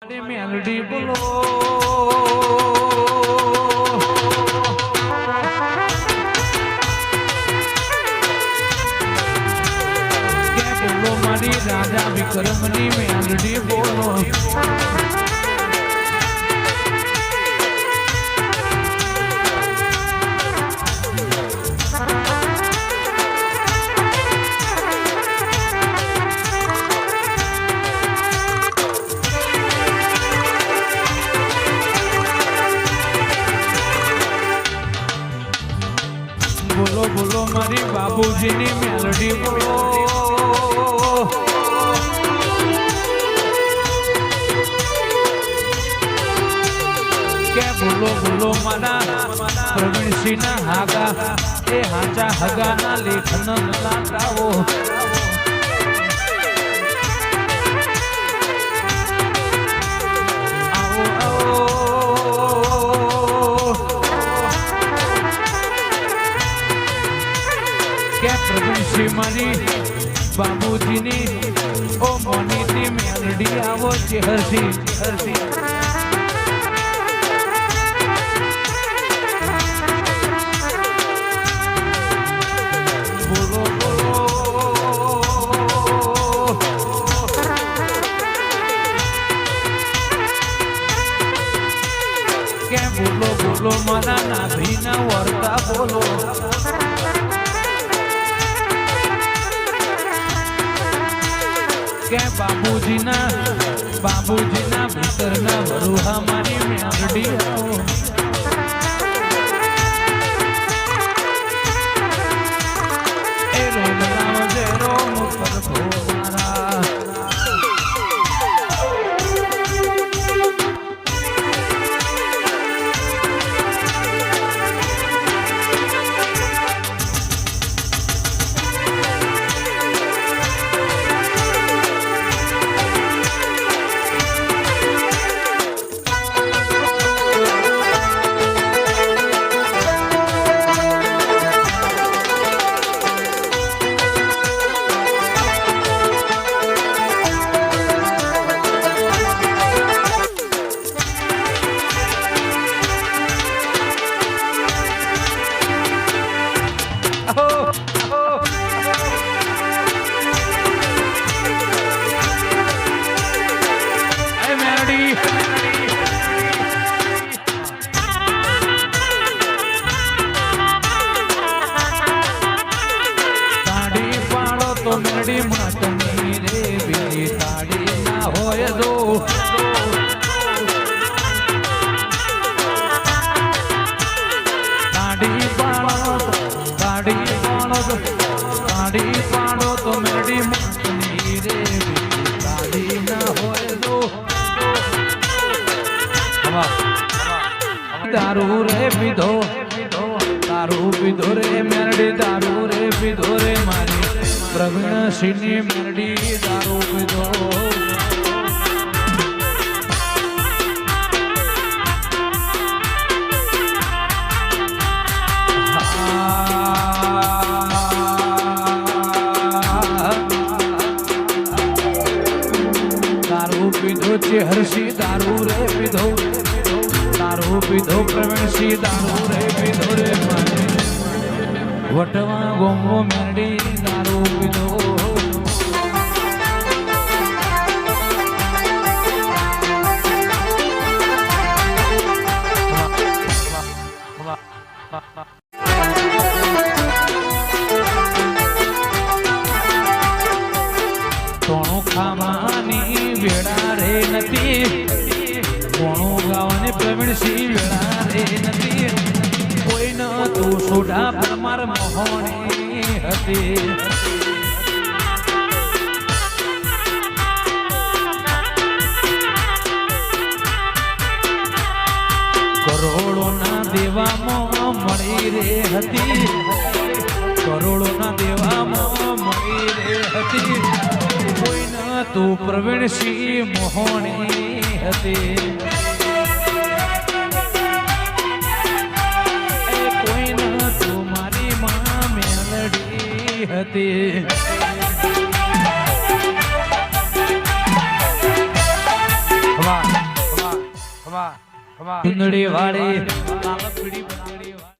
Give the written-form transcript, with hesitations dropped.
મારી મેલડી બોલો કે બોલો મારી રાજા વિક્રમની મેલડી બોલો બોલો બોલો મારી બાબુજીની મેલડી બોલો કે બોલો બોલો મારા પ્રવીણસિંહના હાગા એ હાચા હગાના લેખન લાટાવો કે પ્રવીણસિંહ મારી બાબુજીની ઓ મોનીની મેલડી આવો ચેહરસી બોલો બોલો કે બોલો બોલો મારા નાભીના વર્તા બોલો કે બાબુજીના ભીતરના વરુહા મારી મેલડી એ રોમ લાવજે રોમ પરખો મારા મેલડી માટની રે બીજી તાળી ના હોય દો તાળી પાડો તો મેલડી માટની રે બીજી તાળી ના હોય દો દારૂ રે પીધો રે મેલડી દારૂ રે પીધો રે મારી પ્રવીણસિંહની મેલડી દારૂ પીધો દારૂ પીધો ચેહરસી દારૂ રે પીધો પ્રવીણસિંહ દારૂ રે પીધો રે મારે વટવા ગોમો મેલડી દારૂ પીધો તોણું ખાવાની વેળા રે નથી કોણું ગાવાની પ્રવીણસિંહ વેળા રે નથી કોઈ ન તું સોડા પરમાર મોહણી હતી કરોડોના દેવામાં મળી રે હતી કરોડોના દેવામાં મળી રે હતી કોઈ ન તું પ્રવીણસિંહ મોહણી હતી કોઈ ન તું મારી માં મેલડી હતી વાહ ચુંદડી વાળી લાલ પીળી